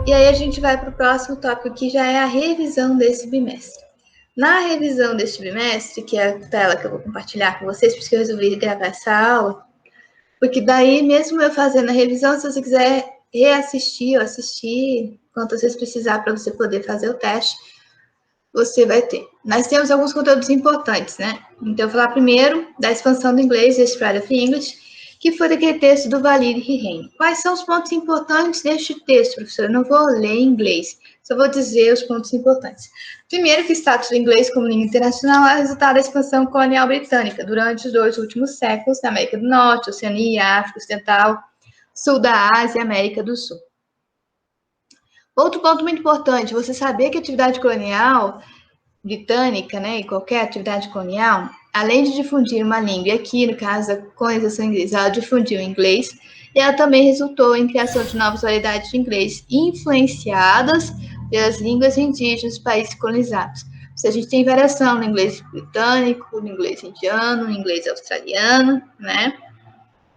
E aí a gente vai para o próximo tópico, que já é a revisão desse bimestre. Na revisão deste bimestre, que é a tela que eu vou compartilhar com vocês, porque eu resolvi gravar essa aula, porque daí, mesmo eu fazendo a revisão, se você quiser reassistir ou assistir, quantas vezes precisar para você poder fazer o teste, você vai ter. Nós temos alguns conteúdos importantes, né? Então, eu vou falar primeiro da expansão do inglês, The Spread of English, que foi daquele texto do Valide Hirene. Quais são os pontos importantes deste texto, professor? Eu não vou ler em inglês, só vou dizer os pontos importantes. Primeiro, que o status do inglês como língua internacional é resultado da expansão colonial britânica durante os 2 últimos séculos na América do Norte, Oceania, África Ocidental, Sul da Ásia e América do Sul. Outro ponto muito importante, você saber que a atividade colonial britânica, né, e qualquer atividade colonial, além de difundir uma língua, e aqui, no caso da colonização inglesa, ela difundiu o inglês, e ela também resultou em criação de novas variedades de inglês, influenciadas pelas línguas indígenas dos países colonizados. Ou seja, a gente tem variação no inglês britânico, no inglês indiano, no inglês australiano, né?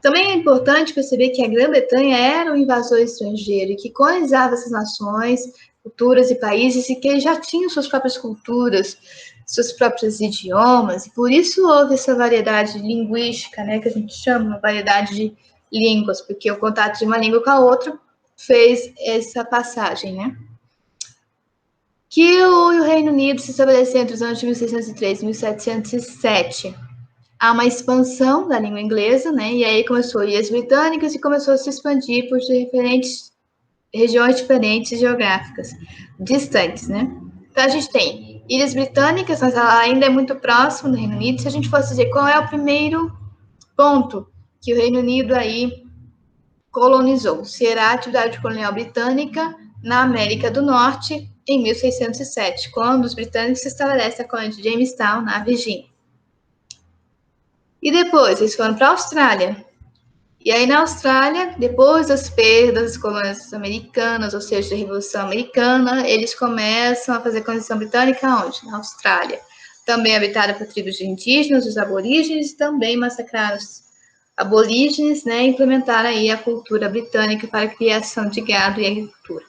Também é importante perceber que a Grã-Bretanha era um invasor estrangeiro e que colonizava essas nações, culturas e países, e que eles já tinham suas próprias culturas, seus próprios idiomas, e por isso houve essa variedade linguística, né, que a gente chama uma variedade de línguas, porque o contato de uma língua com a outra fez essa passagem, né? Que o Reino Unido se estabeleceu entre os anos de 1603 e 1707. Há uma expansão da língua inglesa, né? E aí começou ilhas britânicas e começou a se expandir por diferentes regiões diferentes geográficas, distantes, né? Então a gente tem ilhas britânicas, mas ela ainda é muito próxima do Reino Unido. Se a gente fosse dizer qual é o primeiro ponto que o Reino Unido aí colonizou, será a atividade colonial britânica na América do Norte em 1607, quando os britânicos estabelecem a colônia de Jamestown, na Virgínia. E depois eles foram para a Austrália. E aí na Austrália, depois das perdas das colônias americanas, ou seja, da Revolução Americana, eles começam a fazer colonização britânica onde? Na Austrália. Também habitada por tribos de indígenas, os aborígenes, também massacraram os aborígenes, né, e implementaram aí a cultura britânica para a criação de gado e agricultura.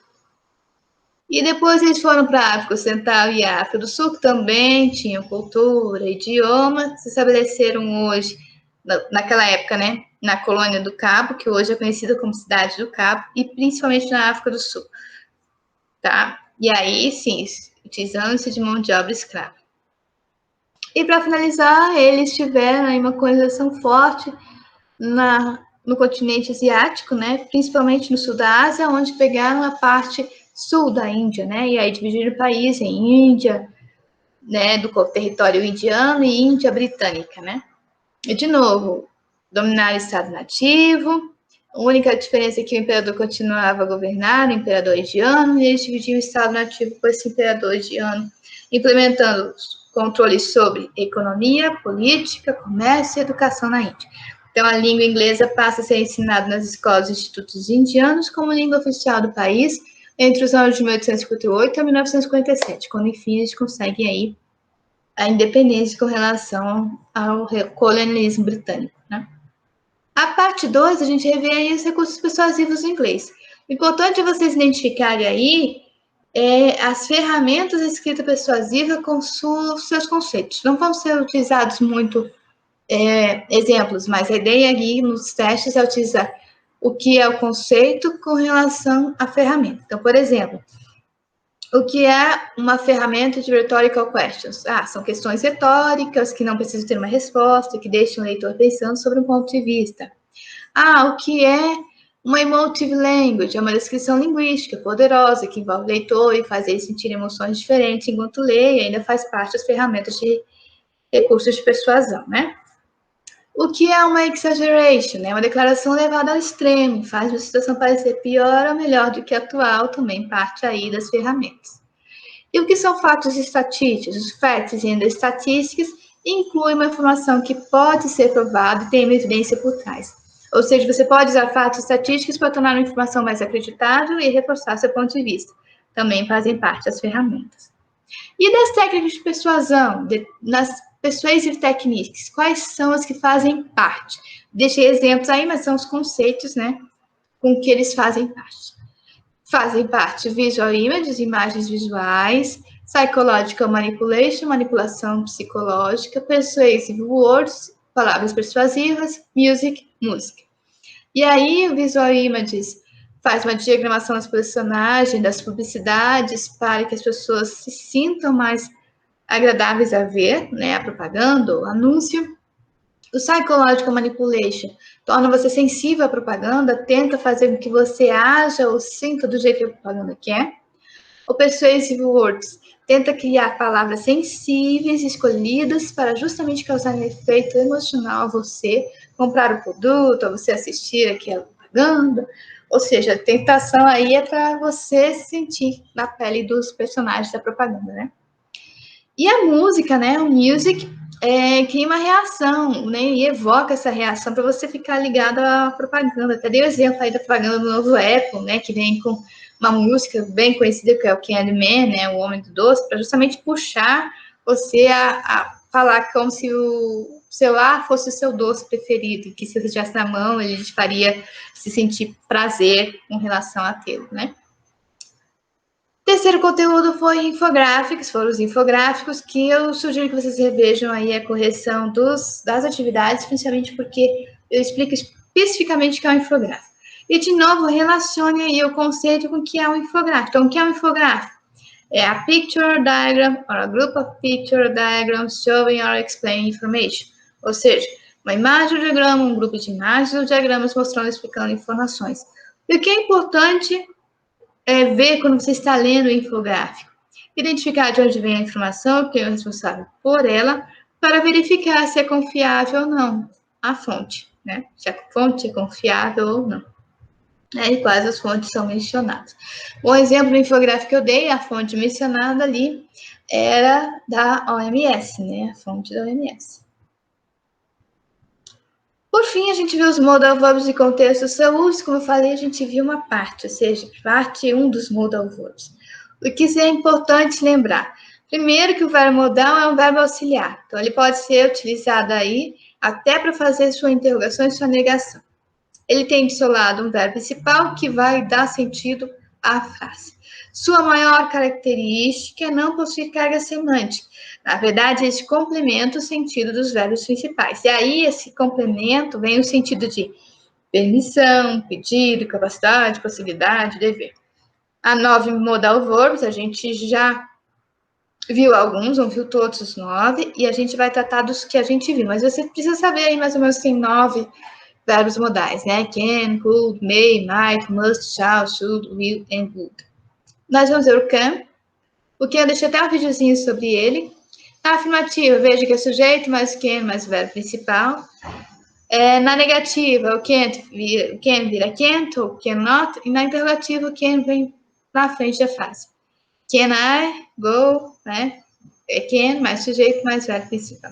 E depois eles foram para a África Ocidental e a África do Sul, que também tinham cultura, idioma, se estabeleceram hoje, naquela época, né, na colônia do Cabo, que hoje é conhecida como Cidade do Cabo, e principalmente na África do Sul, tá? E aí, sim, utilizando-se de mão de obra escrava. E para finalizar, eles tiveram aí uma colonização forte no continente asiático, né, principalmente no sul da Ásia, onde pegaram a parte sul da Índia, né, e aí dividiram o país em Índia, né, do território indiano e Índia britânica, né. E, de novo, dominaram o estado nativo, a única diferença é que o imperador continuava a governar, o imperador indiano, e eles dividiam o estado nativo com esse imperador indiano, implementando controles sobre economia, política, comércio e educação na Índia. Então, a língua inglesa passa a ser ensinada nas escolas e institutos indianos como língua oficial do país entre os anos de 1858 a 1957, quando, enfim, eles conseguem aí a independência com relação ao colonialismo britânico, né? A parte 2, a gente revê aí os recursos persuasivos do inglês. O importante é vocês identificarem aí as ferramentas de escrita persuasiva com seus conceitos. Não vão ser utilizados muito exemplos, mas a ideia aqui nos testes é utilizar o que é o conceito com relação à ferramenta. Então, por exemplo, o que é uma ferramenta de rhetorical questions? São questões retóricas que não precisam ter uma resposta, que deixam o leitor pensando sobre um ponto de vista. O que é uma emotive language? É uma descrição linguística poderosa que envolve o leitor e faz ele sentir emoções diferentes enquanto lê e ainda faz parte das ferramentas de recursos de persuasão, né? O que é uma exaggeration? É uma declaração levada ao extremo, faz a situação parecer pior ou melhor do que a atual, também parte aí das ferramentas. E o que são fatos estatísticos? Os facts and statistics incluem uma informação que pode ser provada e tem uma evidência por trás. Ou seja, você pode usar fatos estatísticos para tornar a informação mais acreditável e reforçar seu ponto de vista. Também fazem parte das ferramentas. E das técnicas de persuasão, nas persuasive techniques, quais são as que fazem parte? Deixei exemplos aí, mas são os conceitos, né, com que eles fazem parte. fazem parte visual images, imagens visuais, psychological manipulation, manipulação psicológica, persuasive words, palavras persuasivas, music, música. E aí, o visual images faz uma diagramação dos personagens, das publicidades, para que as pessoas se sintam mais agradáveis a ver, né, a propaganda, o anúncio. O psychological manipulation torna você sensível à propaganda, tenta fazer com que você haja ou sinta do jeito que a propaganda quer. O persuasive words tenta criar palavras sensíveis, escolhidas para justamente causar um efeito emocional a você comprar o produto, a você assistir aquela propaganda. Ou seja, a tentação aí é para você se sentir na pele dos personagens da propaganda, né? E a música, né? O music cria uma reação, né? E evoca essa reação para você ficar ligado à propaganda. Até dei o exemplo aí da propaganda do novo Apple, né? Que vem com uma música bem conhecida, que é o Candyman, né? O Homem do Doce, para justamente puxar você a falar como se o celular fosse o seu doce preferido, que se você tivesse na mão, ele te faria se sentir prazer com relação a tê-lo, né? Terceiro conteúdo foi infográficos, foram os infográficos, que eu sugiro que vocês revejam aí a correção das atividades, principalmente porque eu explico especificamente o que é um infográfico. E, de novo, relacione aí o conceito com o que é um infográfico. Então, o que é um infográfico? É a picture diagram, or a group of picture diagrams showing or explaining information. Ou seja, uma imagem ou diagrama, um grupo de imagens ou diagramas mostrando e explicando informações. E o que é importante ver quando você está lendo o infográfico. Identificar de onde vem a informação, quem é o responsável por ela, para verificar se é confiável ou não a fonte, né? Se a fonte é confiável ou não. E quais as fontes são mencionadas. Um exemplo do infográfico que eu dei, a fonte mencionada ali, era da OMS, né? A fonte da OMS. Por fim, a gente viu os modal verbs e contextos seu uso. Como eu falei, a gente viu uma parte, ou seja, parte 1 dos modal verbs. O que é importante lembrar? Primeiro que o verbo modal é um verbo auxiliar. Então, ele pode ser utilizado aí até para fazer sua interrogação e sua negação. Ele tem do seu lado um verbo principal que vai dar sentido à frase. Sua maior característica é não possuir carga semântica. Na verdade, esse complementa o sentido dos verbos principais. E aí, esse complemento vem o sentido de permissão, pedido, capacidade, possibilidade, dever. A 9 modal verbs, a gente já viu alguns, não viu todos os 9, e a gente vai tratar dos que a gente viu. Mas você precisa saber aí, mais ou menos, tem 9 verbos modais, né? Can, could, may, might, must, shall, should, will and would. Nós vamos ver o can. O can eu deixei até um videozinho sobre ele. Na afirmativa, veja que é sujeito mais can mais verbo principal. Na negativa, o can vira can't ou cannot. E na interrogativa, o can vem na frente da frase. Can I go, né? É can mais sujeito mais verbo principal.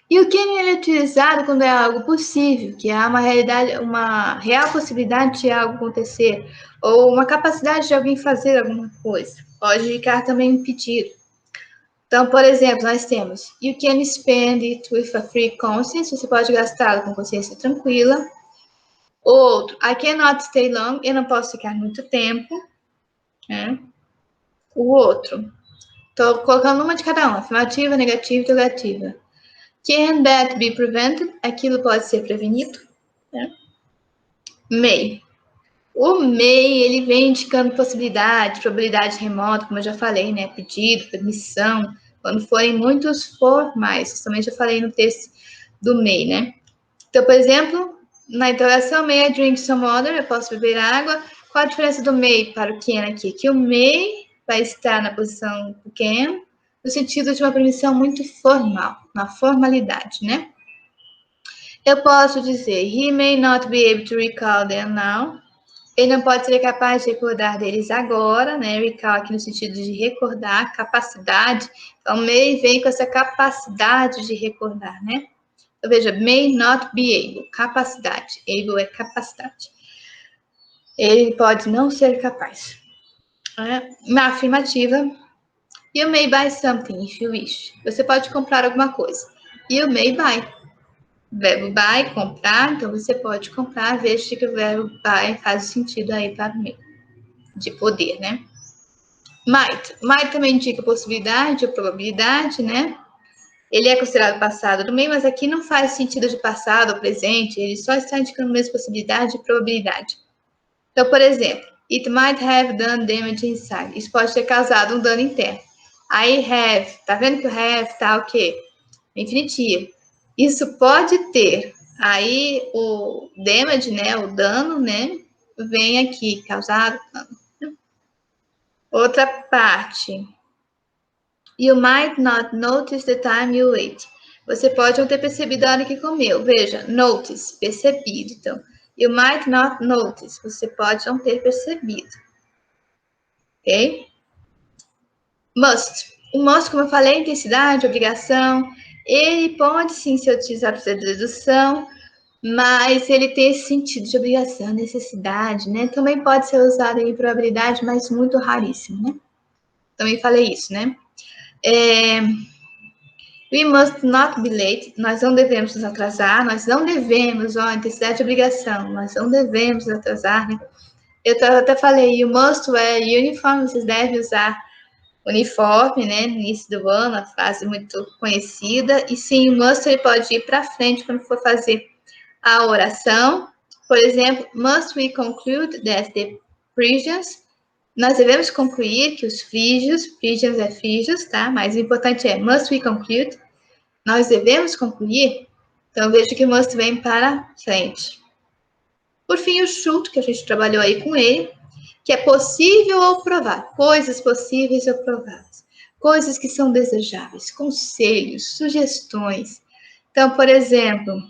E o can ele é utilizado quando é algo possível, que há uma realidade, uma real possibilidade de algo acontecer, ou uma capacidade de alguém fazer alguma coisa. Pode indicar também um pedido. Então, por exemplo, nós temos You can spend it with a free conscience. Você pode gastá-lo com consciência tranquila. Outro, I cannot stay long. Eu não posso ficar muito tempo. Né? O outro, estou colocando uma de cada um. Afirmativa, negativa e interrogativa. Can that be prevented? Aquilo pode ser prevenido. Né? May. O may, ele vem indicando possibilidade, probabilidade remota, como eu já falei, né? Pedido, permissão, quando forem muitos formais. Isso também já falei no texto do may, né? Então, por exemplo, na interrogação, may I drink some water? Eu posso beber água. Qual a diferença do may para o can aqui? Que o may vai estar na posição do can, no sentido de uma permissão muito formal, na formalidade, né? Eu posso dizer, he may not be able to recall them now. Ele não pode ser capaz de recordar deles agora, né? Recall aqui no sentido de recordar, capacidade. Então, may vem com essa capacidade de recordar, né? Então, veja, may not be able, capacidade. Able é capacidade. Ele pode não ser capaz. Na afirmativa, you may buy something if you wish. Você pode comprar alguma coisa. You may buy. Verbo buy, comprar, então você pode comprar, veja que o verbo buy faz sentido aí para mim, de poder, né? Might também indica possibilidade ou probabilidade, né? Ele é considerado passado do meio, mas aqui não faz sentido de passado ou presente, ele só está indicando mesmo possibilidade e probabilidade. Então, por exemplo, it might have done damage inside. Isso pode ter causado um dano interno. Aí have, tá vendo que o have tá o quê? Infinitivo. Isso pode ter. Aí o damage, né, o dano, né, vem aqui, causado. Outra parte. You might not notice the time you ate. Você pode não ter percebido a hora que comeu. Veja, notice, percebido. Então, you might not notice. Você pode não ter percebido. Ok? Must. O must, como eu falei, intensidade, obrigação. Ele pode sim ser utilizado para fazer dedução, mas ele tem esse sentido de obrigação, necessidade, né? Também pode ser usado em probabilidade, mas muito raríssimo, né? Também falei isso, né? We must not be late. Nós não devemos nos atrasar. Nós não devemos, ó, intensidade de obrigação. Nós não devemos nos atrasar, né? Eu até falei, you must wear uniform. Vocês devem usar uniforme, né? No início do ano, a frase muito conhecida. E sim, o must ele pode ir para frente quando for fazer a oração. Por exemplo, must we conclude that the Phrygians. Nós devemos concluir que os frígios é frígios, tá? Mas o importante é must we conclude. Nós devemos concluir. Então, veja que o must vem para frente. Por fim, o should, que a gente trabalhou aí com ele, que é possível ou provável. Coisas possíveis ou prováveis. Coisas que são desejáveis. Conselhos, sugestões. Então, por exemplo,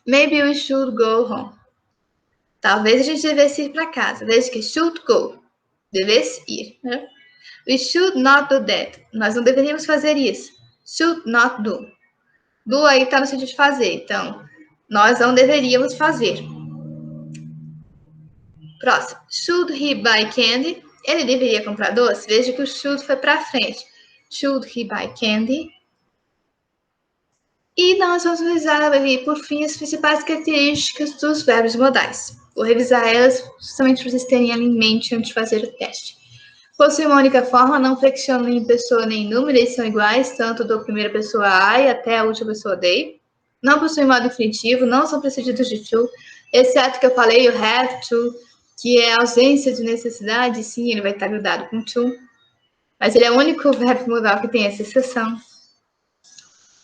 maybe we should go home. Talvez a gente devesse ir para casa. Veja que should go. Devesse ir, né? We should not do that. Nós não deveríamos fazer isso. Should not do. Do aí está no sentido de fazer. Então, nós não deveríamos fazer. Próximo. Should he buy candy? Ele deveria comprar doce? Veja que o should foi para frente. Should he buy candy? E nós vamos revisar, por fim, as principais características dos verbos modais. Vou revisar elas justamente para vocês terem ela em mente antes de fazer o teste. Possui uma única forma, não flexiona nem pessoa nem número, eles são iguais, tanto da primeira pessoa I até a última pessoa they. Não possui modo infinitivo, não são precedidos de to, exceto que eu falei, you have to, que é ausência de necessidade, sim, ele vai estar grudado com to, mas ele é o único verbo modal que tem essa exceção.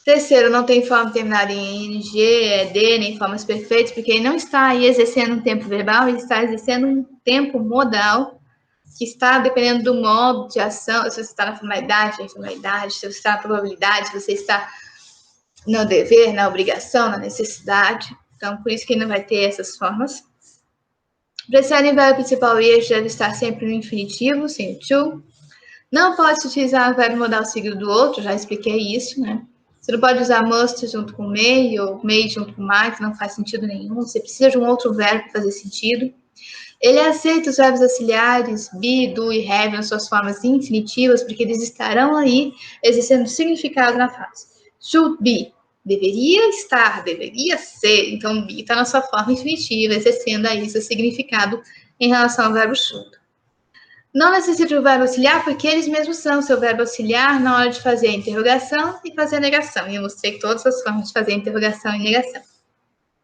Terceiro, não tem forma terminada em ing, ed, nem formas perfeitas, porque ele não está aí exercendo um tempo verbal, ele está exercendo um tempo modal, que está dependendo do modo de ação, se você está na formalidade, na informalidade, se você está na probabilidade, se você está no dever, na obrigação, na necessidade. Então, por isso que ele não vai ter essas formas. Precede em verbo principal e eixo deve estar sempre no infinitivo, sem o to. Não pode se utilizar o verbo modal seguido do outro, já expliquei isso, né? Você não pode usar must junto com may, ou may junto com might, não faz sentido nenhum. Você precisa de um outro verbo para fazer sentido. Ele aceita os verbos auxiliares, be, do e have nas suas formas infinitivas, porque eles estarão aí exercendo significado na frase. Should be, deveria estar, deveria ser. Então, be está na sua forma infinitiva, exercendo aí seu significado em relação ao verbo should. Não necessita do verbo auxiliar, porque eles mesmos são seu verbo auxiliar na hora de fazer a interrogação e fazer a negação. E eu mostrei todas as formas de fazer a interrogação e negação.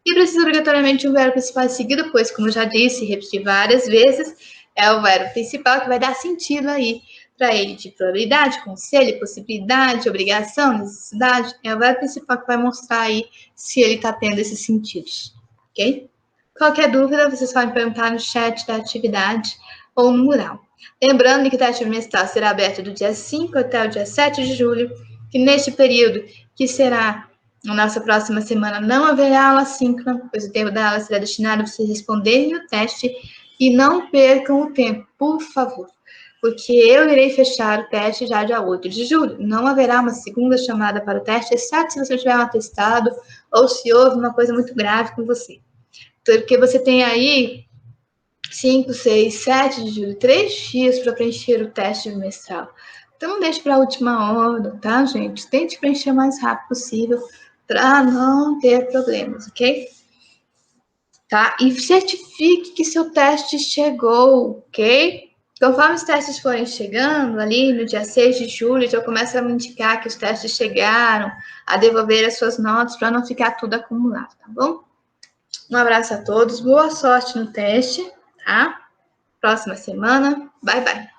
E precisa obrigatoriamente de um verbo principal seguido, pois, como eu já disse e repeti várias vezes, é o verbo principal que vai dar sentido aí para ele de probabilidade, conselho, possibilidade, obrigação, necessidade. É o verbo principal que vai mostrar aí se ele está tendo esses sentidos, ok? Qualquer dúvida, vocês podem perguntar no chat da atividade ou no mural. Lembrando que o teste bimestral será aberto do dia 5 até o dia 7 de julho, que neste período, que será na nossa próxima semana, não haverá aula síncrona, pois o tempo da aula será destinado para vocês responderem o teste e não percam o tempo, por favor, porque eu irei fechar o teste já dia 8 de julho. Não haverá uma segunda chamada para o teste, exceto se você tiver um atestado ou se houve uma coisa muito grave com você. Porque você tem aí 5, 6, 7 de julho, 3 dias para preencher o teste bimestral. Então, não deixe para a última hora, tá, gente? Tente preencher o mais rápido possível, para não ter problemas, ok? Tá? E certifique que seu teste chegou, ok? Conforme os testes forem chegando, ali no dia 6 de julho, já começa a me indicar que os testes chegaram, a devolver as suas notas para não ficar tudo acumulado, tá bom? Um abraço a todos, boa sorte no teste, tá? Próxima semana, bye bye.